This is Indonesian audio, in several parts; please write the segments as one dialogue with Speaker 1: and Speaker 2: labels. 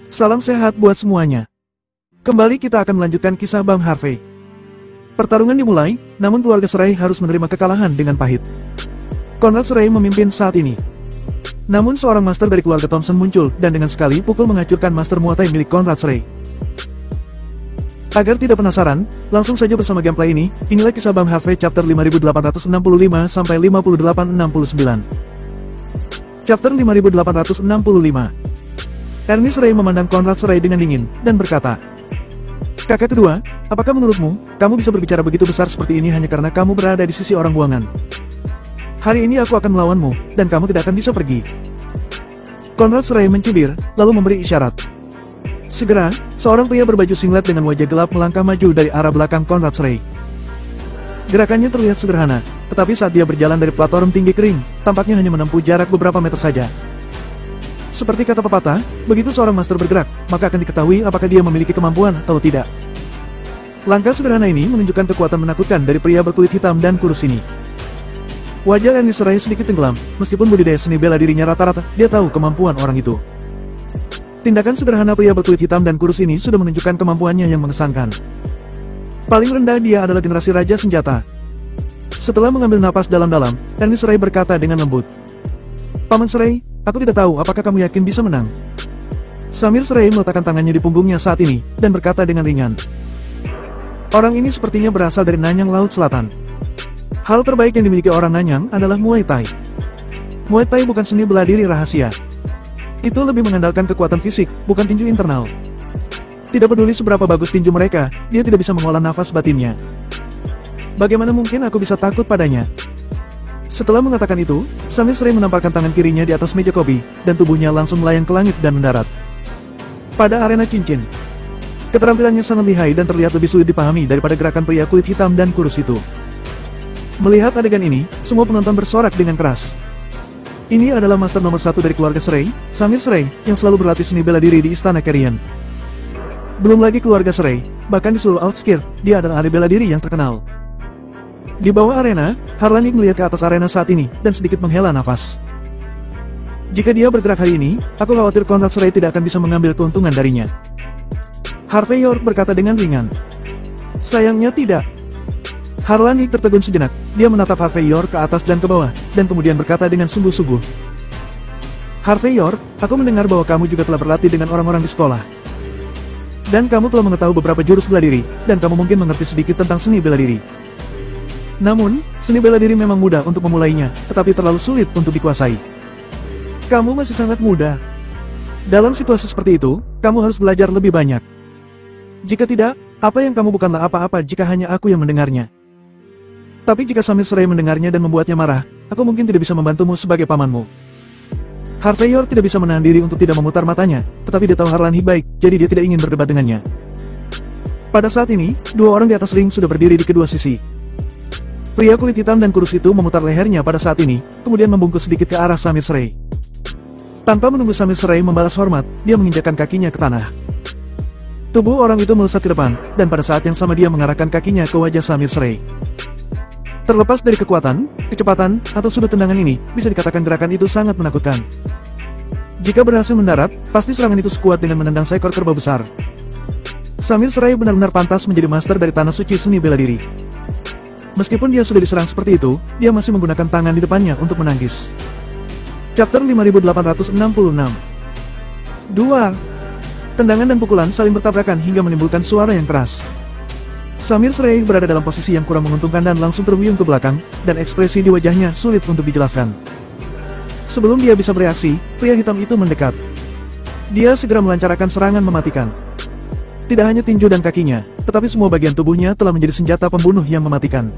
Speaker 1: Salam sehat buat semuanya. Kembali kita akan melanjutkan kisah Bang Harvey. Pertarungan dimulai, namun keluarga Serai harus menerima kekalahan dengan pahit. Conrad Serai memimpin saat ini. Namun seorang master dari keluarga Thompson muncul dan dengan sekali pukul menghancurkan master Muay Thai milik Conrad Serai. Agar tidak penasaran, langsung saja bersama gameplay ini, inilah kisah Bang Harvey chapter 5865 sampai 5869. Chapter 5865. Ernest Serai memandang Conrad Serai dengan dingin, dan berkata, "Kakak kedua, apakah menurutmu, kamu bisa berbicara begitu besar seperti ini hanya karena kamu berada di sisi orang buangan? Hari ini aku akan melawanmu, dan kamu tidak akan bisa pergi." Conrad Serai mencibir, lalu memberi isyarat. Segera, seorang pria berbaju singlet dengan wajah gelap melangkah maju dari arah belakang Conrad Serai. Gerakannya terlihat sederhana, tetapi saat dia berjalan dari platform tinggi kering, tampaknya hanya menempuh jarak beberapa meter saja. Seperti kata pepatah, begitu seorang master bergerak, maka akan diketahui apakah dia memiliki kemampuan atau tidak. Langkah sederhana ini menunjukkan kekuatan menakutkan dari pria berkulit hitam dan kurus ini. Wajah Ernest Serai sedikit tenggelam, meskipun budidaya seni bela dirinya rata-rata, dia tahu kemampuan orang itu. Tindakan sederhana pria berkulit hitam dan kurus ini sudah menunjukkan kemampuannya yang mengesankan. Paling rendah dia adalah generasi Raja Senjata. Setelah mengambil napas dalam-dalam, Ernest Serai berkata dengan lembut, "Paman Serai, aku tidak tahu apakah kamu yakin bisa menang." Samir Serai meletakkan tangannya di punggungnya saat ini, dan berkata dengan ringan, "Orang ini sepertinya berasal dari Nanyang Laut Selatan. Hal terbaik yang dimiliki orang Nanyang adalah Muay Thai. Muay Thai bukan seni bela diri rahasia. Itu lebih mengandalkan kekuatan fisik, bukan tinju internal. Tidak peduli seberapa bagus tinju mereka, dia tidak bisa mengolah nafas batinnya. Bagaimana mungkin aku bisa takut padanya?" Setelah mengatakan itu, Samir Serai menamparkan tangan kirinya di atas meja kopi, dan tubuhnya langsung melayang ke langit dan mendarat pada arena cincin. Keterampilannya sangat lihai dan terlihat lebih sulit dipahami daripada gerakan pria kulit hitam dan kurus itu. Melihat adegan ini, semua penonton bersorak dengan keras. Ini adalah master nomor 1 dari keluarga Serai, Samir Serai, yang selalu berlatih seni bela diri di Istana Carrion. Belum lagi keluarga Serai, bahkan di seluruh Outskirt, dia adalah ahli bela diri yang terkenal. Di bawah arena, Harlan melihat ke atas arena saat ini, dan sedikit menghela nafas. Jika dia bergerak hari ini, aku khawatir Conrad Serai tidak akan bisa mengambil keuntungan darinya. Harvey York berkata dengan ringan. Sayangnya tidak. Harlan tertegun sejenak, dia menatap Harvey York ke atas dan ke bawah, dan kemudian berkata dengan sungguh-sungguh. Harvey York, aku mendengar bahwa kamu juga telah berlatih dengan orang-orang di sekolah. Dan kamu telah mengetahui beberapa jurus bela diri, dan kamu mungkin mengerti sedikit tentang seni bela diri. Namun, seni bela diri memang mudah untuk memulainya, tetapi terlalu sulit untuk dikuasai. Kamu masih sangat muda. Dalam situasi seperti itu, kamu harus belajar lebih banyak. Jika tidak, apa yang kamu bukanlah apa-apa jika hanya aku yang mendengarnya. Tapi jika Samir Serai mendengarnya dan membuatnya marah, aku mungkin tidak bisa membantumu sebagai pamanmu. Harvey York tidak bisa menahan diri untuk tidak memutar matanya, tetapi dia tahu Harlan baik, jadi dia tidak ingin berdebat dengannya. Pada saat ini, dua orang di atas ring sudah berdiri di kedua sisi. Pria kulit hitam dan kurus itu memutar lehernya pada saat ini, kemudian membungkuk sedikit ke arah Samir Serai. Tanpa menunggu Samir Serai membalas hormat, dia menginjakkan kakinya ke tanah. Tubuh orang itu melesat ke depan, dan pada saat yang sama dia mengarahkan kakinya ke wajah Samir Serai. Terlepas dari kekuatan, kecepatan, atau sudut tendangan ini, bisa dikatakan gerakan itu sangat menakutkan. Jika berhasil mendarat, pasti serangan itu sekuat dengan menendang seekor kerbau besar. Samir Serai benar-benar pantas menjadi master dari tanah suci seni bela diri. Meskipun dia sudah diserang seperti itu, dia masih menggunakan tangan di depannya untuk menangkis. Chapter 5866. Duar. Tendangan dan pukulan saling bertabrakan hingga menimbulkan suara yang keras. Samir Serai berada dalam posisi yang kurang menguntungkan dan langsung terhuyung ke belakang, dan ekspresi di wajahnya sulit untuk dijelaskan. Sebelum dia bisa bereaksi, pria hitam itu mendekat. Dia segera melancarkan serangan mematikan. Tidak hanya tinju dan kakinya, tetapi semua bagian tubuhnya telah menjadi senjata pembunuh yang mematikan.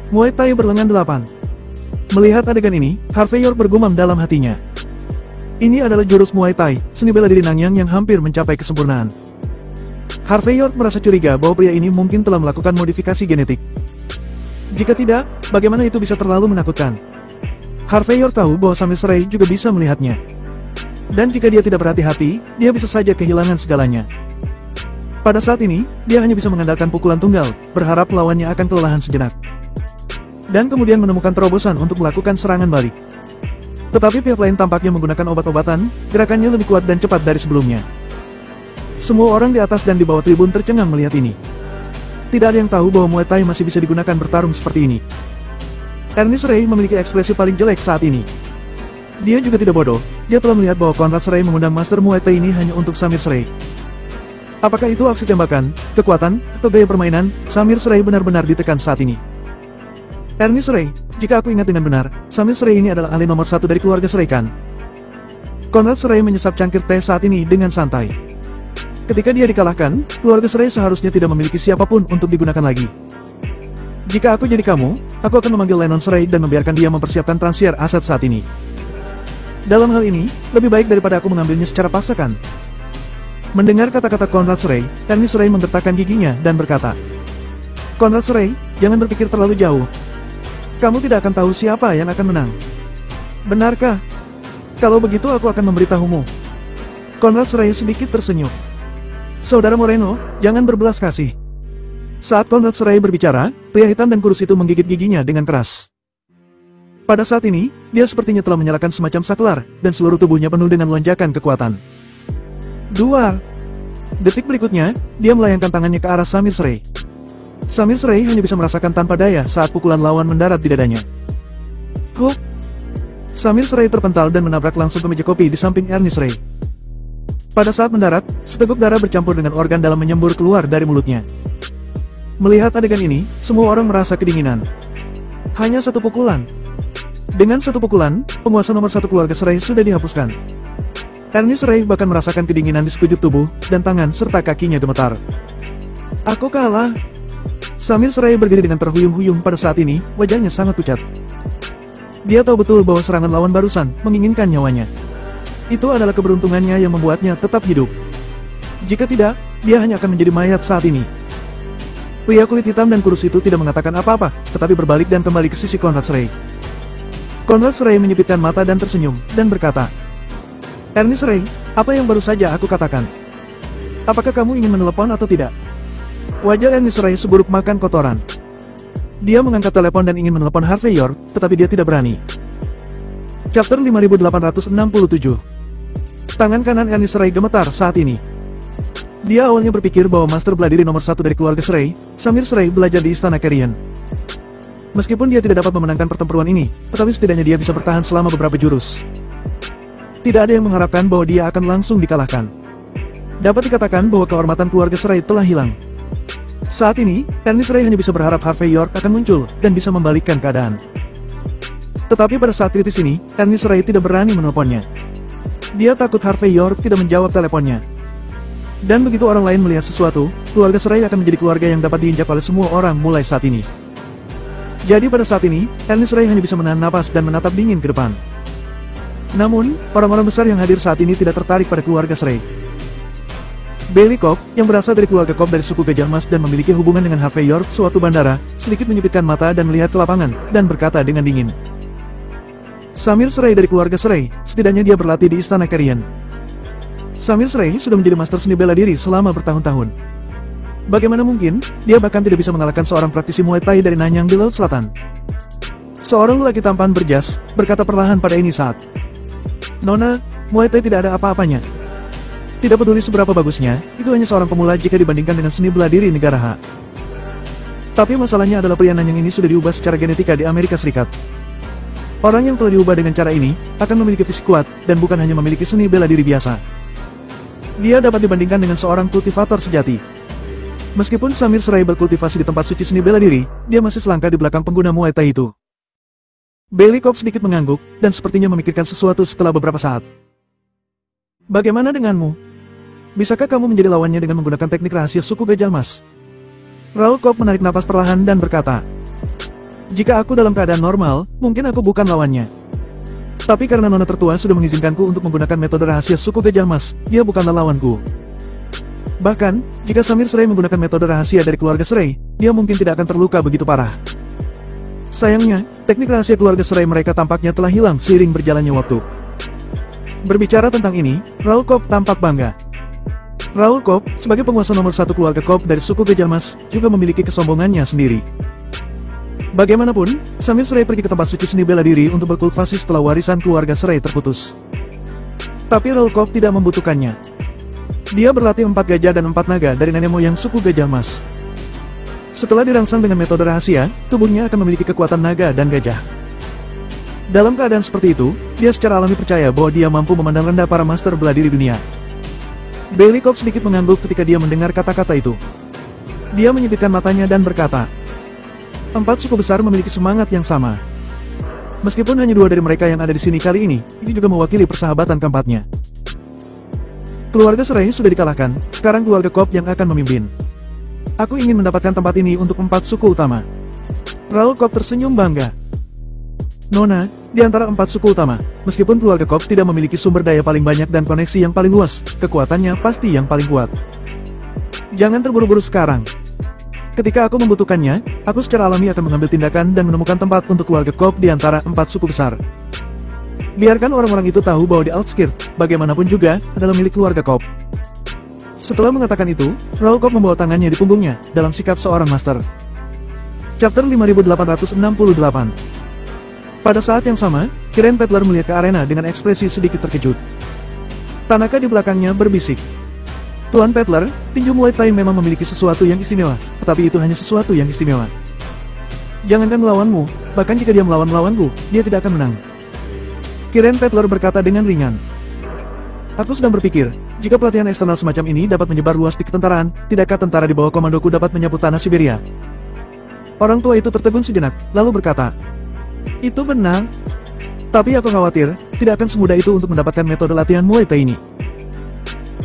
Speaker 1: Muay Thai berlengan 8. Melihat adegan ini, Harvey York bergumam dalam hatinya. Ini adalah jurus Muay Thai, seni bela diri Nanyang yang hampir mencapai kesempurnaan. Harvey York merasa curiga bahwa pria ini mungkin telah melakukan modifikasi genetik. Jika tidak, bagaimana itu bisa terlalu menakutkan? Harvey York tahu bahwa Samir Serai juga bisa melihatnya. Dan jika dia tidak berhati-hati, dia bisa saja kehilangan segalanya. Pada saat ini, dia hanya bisa mengandalkan pukulan tunggal, berharap lawannya akan kelelahan sejenak. Dan kemudian menemukan terobosan untuk melakukan serangan balik. Tetapi pihak lain tampaknya menggunakan obat-obatan, gerakannya lebih kuat dan cepat dari sebelumnya. Semua orang di atas dan di bawah tribun tercengang melihat ini. Tidak ada yang tahu bahwa Muay Thai masih bisa digunakan bertarung seperti ini. Ernest Ray memiliki ekspresi paling jelek saat ini. Dia juga tidak bodoh, dia telah melihat bahwa Conrad Ray mengundang Master Muay Thai ini hanya untuk Samir Ray. Apakah itu aksi tembakan, kekuatan, atau gaya permainan, Samir Ray benar-benar ditekan saat ini. Ernest Ray, jika aku ingat dengan benar, Samir Ray ini adalah ahli nomor 1 dari keluarga Ray kan? Conrad Ray menyesap cangkir teh saat ini dengan santai. Ketika dia dikalahkan, keluarga Ray seharusnya tidak memiliki siapapun untuk digunakan lagi. Jika aku jadi kamu, aku akan memanggil Lennon Ray dan membiarkan dia mempersiapkan transfer aset saat ini. Dalam hal ini, lebih baik daripada aku mengambilnya secara paksa kan? Mendengar kata-kata Conrad Ray, Ernest Ray menggertakkan giginya dan berkata, Conrad Ray, jangan berpikir terlalu jauh. Kamu tidak akan tahu siapa yang akan menang. Benarkah? Kalau begitu aku akan memberitahumu. Conrad Ray sedikit tersenyum. Saudara Moreno, jangan berbelas kasih. Saat Conrad Ray berbicara, pria hitam dan kurus itu menggigit giginya dengan keras. Pada saat ini, dia sepertinya telah menyalakan semacam saklar, dan seluruh tubuhnya penuh dengan lonjakan kekuatan. 2. Detik berikutnya, dia melayangkan tangannya ke arah Samir Ray. Samir Ray hanya bisa merasakan tanpa daya saat pukulan lawan mendarat di dadanya. Hup! Samir Ray terpental dan menabrak langsung ke meja kopi di samping Ernest Ray. Pada saat mendarat, seteguk darah bercampur dengan organ dalam menyembur keluar dari mulutnya. Melihat adegan ini, semua orang merasa kedinginan. Hanya satu pukulan. Dengan satu pukulan, penguasa nomor 1 keluarga Ray sudah dihapuskan. Ernest Ray bahkan merasakan kedinginan di sekujur tubuh, dan tangan serta kakinya gemetar. Aku kalah. Samir Ray berdiri dengan terhuyung-huyung pada saat ini, wajahnya sangat pucat. Dia tahu betul bahwa serangan lawan barusan menginginkan nyawanya. Itu adalah keberuntungannya yang membuatnya tetap hidup. Jika tidak, dia hanya akan menjadi mayat saat ini. Pria kulit hitam dan kurus itu tidak mengatakan apa-apa, tetapi berbalik dan kembali ke sisi Conrad Ray. Conrad Ray menyipitkan mata dan tersenyum, dan berkata, Ernest Ray, apa yang baru saja aku katakan? Apakah kamu ingin menelepon atau tidak? Wajah Ernest Ray seburuk makan kotoran. Dia mengangkat telepon dan ingin menelepon Harvey York, tetapi dia tidak berani. Chapter 5867. Tangan kanan Ernest Ray gemetar saat ini. Dia awalnya berpikir bahwa Master Bela Diri nomor 1 dari keluarga Ray, Samir Ray belajar di Istana Carrion. Meskipun dia tidak dapat memenangkan pertempuran ini, tetapi setidaknya dia bisa bertahan selama beberapa jurus. Tidak ada yang mengharapkan bahwa dia akan langsung dikalahkan. Dapat dikatakan bahwa kehormatan keluarga Ray telah hilang. Saat ini, Ernest Ray hanya bisa berharap Harvey York akan muncul, dan bisa membalikkan keadaan. Tetapi pada saat kritis ini, Ernest Ray tidak berani menelponnya. Dia takut Harvey York tidak menjawab teleponnya. Dan begitu orang lain melihat sesuatu, keluarga Ray akan menjadi keluarga yang dapat diinjak oleh semua orang mulai saat ini. Jadi pada saat ini, Ernest Ray hanya bisa menahan napas dan menatap dingin ke depan. Namun, orang-orang besar yang hadir saat ini tidak tertarik pada keluarga Ray. Bailey Cobb, yang berasal dari keluarga Cobb dari suku Gajah Emas dan memiliki hubungan dengan Harvey York suatu bandara, sedikit menyipitkan mata dan melihat ke lapangan, dan berkata dengan dingin. Samir Ray dari keluarga Ray, setidaknya dia berlatih di Istana Carrion. Samir Ray sudah menjadi master seni bela diri selama bertahun-tahun. Bagaimana mungkin, dia bahkan tidak bisa mengalahkan seorang praktisi Muay Thai dari Nanyang di Laut Selatan. Seorang lelaki tampan berjas, berkata perlahan pada ini saat. Nona, Muay Thai tidak ada apa-apanya. Tidak peduli seberapa bagusnya, itu hanya seorang pemula jika dibandingkan dengan seni bela diri negara H. Tapi masalahnya adalah pria Nanyang ini sudah diubah secara genetika di Amerika Serikat. Orang yang telah diubah dengan cara ini, akan memiliki fisik kuat, dan bukan hanya memiliki seni bela diri biasa. Dia dapat dibandingkan dengan seorang kultivator sejati. Meskipun Samir Ray berkultivasi di tempat suci seni bela diri, dia masih selangkah di belakang pengguna Muay Thai itu. Bailey Cobb sedikit mengangguk, dan sepertinya memikirkan sesuatu setelah beberapa saat. Bagaimana denganmu? Bisakah kamu menjadi lawannya dengan menggunakan teknik rahasia suku Gajah Emas? Raul Cobb menarik napas perlahan dan berkata, jika aku dalam keadaan normal, mungkin aku bukan lawannya. Tapi karena nona tertua sudah mengizinkanku untuk menggunakan metode rahasia suku Gajah Emas, dia bukanlah lawanku. Bahkan, jika Samir Ray menggunakan metode rahasia dari keluarga Ray, dia mungkin tidak akan terluka begitu parah. Sayangnya, teknik rahasia keluarga Ray mereka tampaknya telah hilang seiring berjalannya waktu. Berbicara tentang ini, Raul Cobb tampak bangga. Raoul Cobb, sebagai penguasa nomor satu keluarga Cobb dari suku Gajah Emas, juga memiliki kesombongannya sendiri. Bagaimanapun, Samir Serai pergi ke tempat suci seni bela diri untuk berkultivasi setelah warisan keluarga Serai terputus. Tapi Raoul Cobb tidak membutuhkannya. Dia berlatih 4 gajah dan 4 naga dari nenek moyang suku Gajah Emas. Setelah dirangsang dengan metode rahasia, tubuhnya akan memiliki kekuatan naga dan gajah. Dalam keadaan seperti itu, dia secara alami percaya bahwa dia mampu memandang rendah para master bela diri dunia. Bailey Cobb sedikit mengangguk ketika dia mendengar kata-kata itu. Dia menyipitkan matanya dan berkata, 4 suku besar memiliki semangat yang sama. Meskipun hanya 2 dari mereka yang ada di sini kali ini juga mewakili persahabatan keempatnya. Keluarga Serai sudah dikalahkan, sekarang keluarga Cobb yang akan memimpin. Aku ingin mendapatkan tempat ini untuk 4 suku utama. Raoul Cobb tersenyum bangga. Nona, di antara 4 suku utama, meskipun keluarga Cobb tidak memiliki sumber daya paling banyak dan koneksi yang paling luas, kekuatannya pasti yang paling kuat. Jangan terburu-buru sekarang. Ketika aku membutuhkannya, aku secara alami akan mengambil tindakan dan menemukan tempat untuk keluarga Cobb di antara 4 suku besar. Biarkan orang-orang itu tahu bahwa di Outskirt, bagaimanapun juga, adalah milik keluarga Cobb. Setelah mengatakan itu, Raoul Cobb membawa tangannya di punggungnya, dalam sikap seorang master. Chapter 5868. Pada saat yang sama, Kiren Peddler melihat ke arena dengan ekspresi sedikit terkejut. Tanaka di belakangnya berbisik. Tuan Peddler, tinju Muay Thai memang memiliki sesuatu yang istimewa, tetapi itu hanya sesuatu yang istimewa. Jangankan melawanmu, bahkan jika dia melawanku, dia tidak akan menang. Kiren Peddler berkata dengan ringan. Aku sedang berpikir, jika pelatihan eksternal semacam ini dapat menyebar luas di ketentaraan, tidakkah tentara di bawah komandoku dapat menyapu tanah Siberia? Orang tua itu tertegun sejenak, lalu berkata, itu benar. Tapi aku khawatir, tidak akan semudah itu untuk mendapatkan metode latihan Muay Thai ini.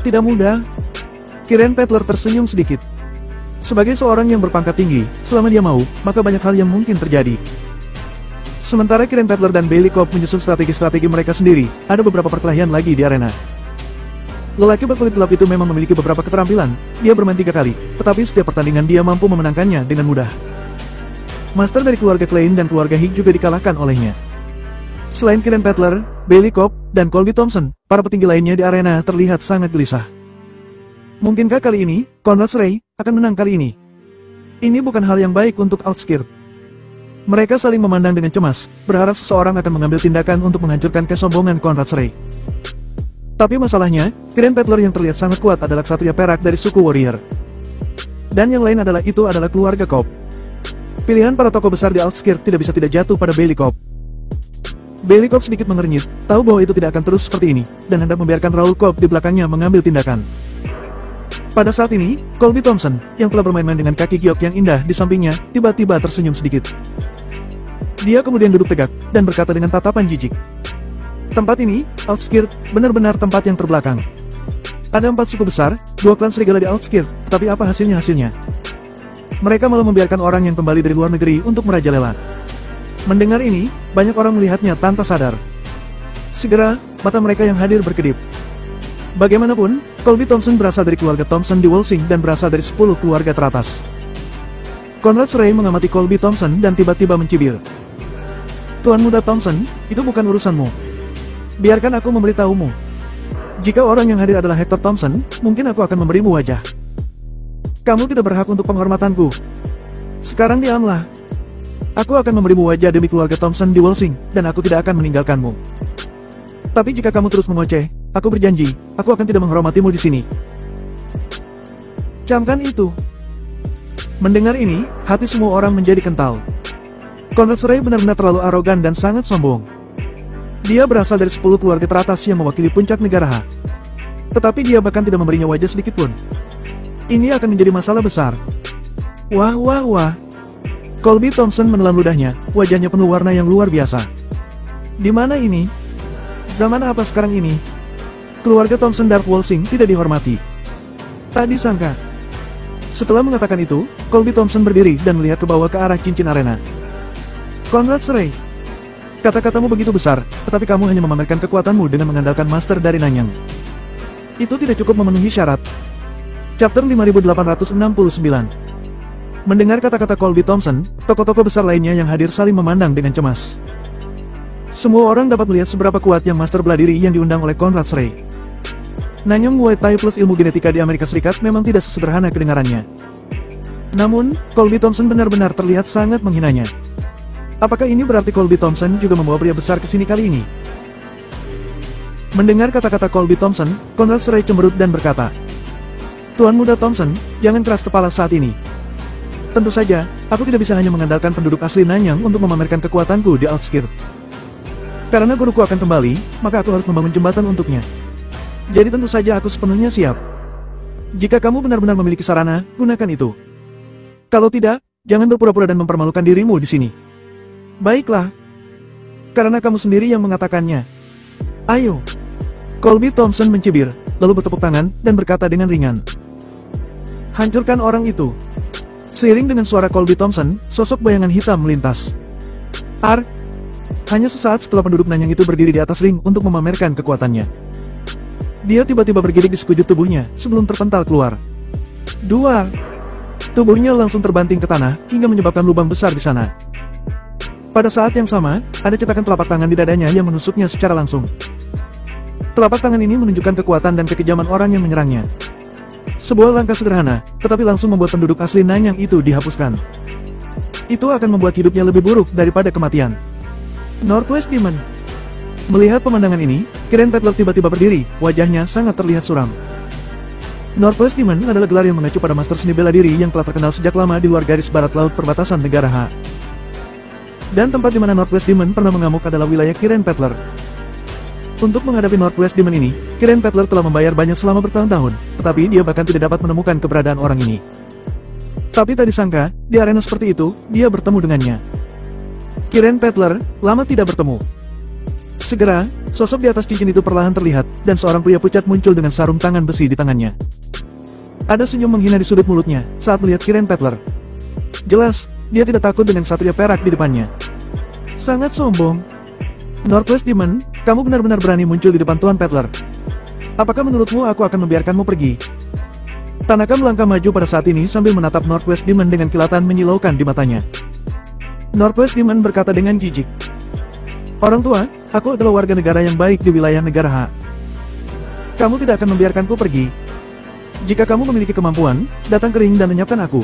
Speaker 1: Tidak mudah. Kiren Peddler tersenyum sedikit. Sebagai seorang yang berpangkat tinggi, selama dia mau, maka banyak hal yang mungkin terjadi. Sementara Kiren Peddler dan Bailey Cobb menyusun strategi-strategi mereka sendiri, ada beberapa perkelahian lagi di arena. Lelaki berkulit gelap itu memang memiliki beberapa keterampilan, dia bermain 3 kali, tetapi setiap pertandingan dia mampu memenangkannya dengan mudah. Master dari keluarga Klein dan keluarga Higg juga dikalahkan olehnya. Selain Kiren Peddler, Bailey Cobb, dan Colby Thompson, para petinggi lainnya di arena terlihat sangat gelisah. Mungkinkah kali ini, Conrad Serai akan menang kali ini? Ini bukan hal yang baik untuk Outskirt. Mereka saling memandang dengan cemas, berharap seseorang akan mengambil tindakan untuk menghancurkan kesombongan Conrad Serai. Tapi masalahnya, Kiren Peddler yang terlihat sangat kuat adalah ksatria perak dari suku warrior. Dan yang lain adalah keluarga Cobb. Pilihan para tokoh besar di Outskirt tidak bisa tidak jatuh pada Bailey Cobb. Bailey Cobb sedikit mengernyit, tahu bahwa itu tidak akan terus seperti ini, dan hendak membiarkan Raoul Cobb di belakangnya mengambil tindakan. Pada saat ini, Colby Thompson, yang telah bermain-main dengan kaki giok yang indah di sampingnya, tiba-tiba tersenyum sedikit. Dia kemudian duduk tegak, dan berkata dengan tatapan jijik. Tempat ini, Outskirt, benar-benar tempat yang terbelakang. Ada 4 suku besar, 2 klan serigala di Outskirt, tetapi apa hasilnya? Mereka malah membiarkan orang yang kembali dari luar negeri untuk merajalela. Mendengar ini, banyak orang melihatnya tanpa sadar. Segera, mata mereka yang hadir berkedip. Bagaimanapun, Colby Thompson berasal dari keluarga Thompson di Walsing dan berasal dari 10 keluarga teratas. Conrad Serai mengamati Colby Thompson dan tiba-tiba mencibir. Tuan muda Thompson, itu bukan urusanmu. Biarkan aku memberitahumu. Jika orang yang hadir adalah Hector Thompson, mungkin aku akan memberimu wajah. Kamu tidak berhak untuk penghormatanku. Sekarang diamlah. Aku akan memberimu wajah demi keluarga Thompson di Walsing, dan aku tidak akan meninggalkanmu. Tapi jika kamu terus mengoceh, aku berjanji, aku akan tidak menghormatimu di sini. Camkan itu. Mendengar ini, hati semua orang menjadi kental. Conrad Serai benar-benar terlalu arogan dan sangat sombong. Dia berasal dari 10 keluarga teratas yang mewakili puncak negara Ha. Tetapi dia bahkan tidak memberinya wajah sedikitpun. Ini akan menjadi masalah besar. Wah. Colby Thompson menelan ludahnya, wajahnya penuh warna yang luar biasa. Di mana ini? Zaman apa sekarang ini? Keluarga Thompson Darth Walsing tidak dihormati. Tak disangka. Setelah mengatakan itu, Colby Thompson berdiri dan melihat ke bawah ke arah cincin arena. Conrad Serai, kata-katamu begitu besar, tetapi kamu hanya memamerkan kekuatanmu dengan mengandalkan master dari Nanyang. Itu tidak cukup memenuhi syarat. Chapter 5869. Mendengar kata-kata Colby Thompson, tokoh-tokoh besar lainnya yang hadir saling memandang dengan cemas. Semua orang dapat melihat seberapa kuat yang master bela diri yang diundang oleh Conrad Serai. Nanyang Muay Thai plus ilmu genetika di Amerika Serikat memang tidak sesederhana kedengarannya. Namun, Colby Thompson benar-benar terlihat sangat menghinanya. Apakah ini berarti Colby Thompson juga membawa pria besar ke sini kali ini? Mendengar kata-kata Colby Thompson, Conrad Serai cemberut dan berkata, "Tuan muda Thompson, jangan keras kepala saat ini. Tentu saja, aku tidak bisa hanya mengandalkan penduduk asli Nanyang untuk memamerkan kekuatanku di Outskirt. Karena guruku akan kembali, maka aku harus membangun jembatan untuknya. Jadi tentu saja aku sepenuhnya siap. Jika kamu benar-benar memiliki sarana, gunakan itu. Kalau tidak, jangan berpura-pura dan mempermalukan dirimu di sini." "Baiklah. Karena kamu sendiri yang mengatakannya. Ayo." Colby Thompson mencibir, lalu bertepuk tangan, dan berkata dengan ringan, "Hancurkan orang itu." Seiring dengan suara Colby Thompson, sosok bayangan hitam melintas. Hanya sesaat setelah penduduk Nanyang itu berdiri di atas ring untuk memamerkan kekuatannya. Dia tiba-tiba bergidik di sekujur tubuhnya, sebelum terpental keluar. Duar! Tubuhnya langsung terbanting ke tanah, hingga menyebabkan lubang besar di sana. Pada saat yang sama, ada cetakan telapak tangan di dadanya yang menusuknya secara langsung. Telapak tangan ini menunjukkan kekuatan dan kekejaman orang yang menyerangnya. Sebuah langkah sederhana, tetapi langsung membuat penduduk asli Nanyang itu dihapuskan. Itu akan membuat hidupnya lebih buruk daripada kematian. Northwest Demon. Melihat pemandangan ini, Kiren Petler tiba-tiba berdiri, wajahnya sangat terlihat suram. Northwest Demon adalah gelar yang mengacu pada master seni bela diri yang telah terkenal sejak lama di luar garis barat laut perbatasan negara H. Dan tempat di mana Northwest Demon pernah mengamuk adalah wilayah Kiren Petler. Untuk menghadapi Northwest Demon ini, Kiren Petler telah membayar banyak selama bertahun-tahun, tetapi dia bahkan tidak dapat menemukan keberadaan orang ini. Tapi tak disangka, di arena seperti itu, dia bertemu dengannya. Kiren Petler, lama tidak bertemu. Segera, sosok di atas cincin itu perlahan terlihat, dan seorang pria pucat muncul dengan sarung tangan besi di tangannya. Ada senyum menghina di sudut mulutnya, saat melihat Kiren Petler. Jelas, dia tidak takut dengan satria perak di depannya. Sangat sombong. Northwest Demon, kamu benar-benar berani muncul di depan Tuan Petler. Apakah menurutmu aku akan membiarkanmu pergi? Tanaka melangkah maju pada saat ini sambil menatap Northwest Demon dengan kilatan menyilaukan di matanya. Northwest Demon berkata dengan jijik. Orang tua, aku adalah warga negara yang baik di wilayah negara H. Kamu tidak akan membiarkanku pergi. Jika kamu memiliki kemampuan, datang ke ring dan lenyapkan aku.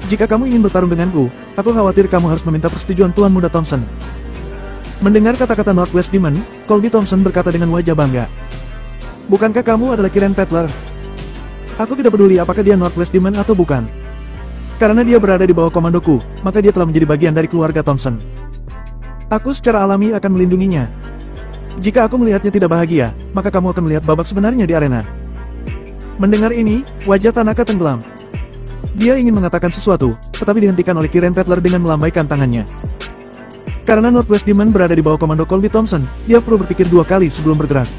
Speaker 1: Jika kamu ingin bertarung denganku, aku khawatir kamu harus meminta persetujuan Tuan Muda Thompson. Mendengar kata-kata Northwest Demon, Colby Thompson berkata dengan wajah bangga. Bukankah kamu adalah Kiren Petler? Aku tidak peduli apakah dia Northwest Demon atau bukan. Karena dia berada di bawah komandoku, maka dia telah menjadi bagian dari keluarga Thompson. Aku secara alami akan melindunginya. Jika aku melihatnya tidak bahagia, maka kamu akan melihat babak sebenarnya di arena. Mendengar ini, wajah Tanaka tenggelam. Dia ingin mengatakan sesuatu, tetapi dihentikan oleh Kiren Petler dengan melambaikan tangannya. Karena Northwest Demon berada di bawah komando Colby Thompson, dia perlu berpikir dua kali sebelum bergerak.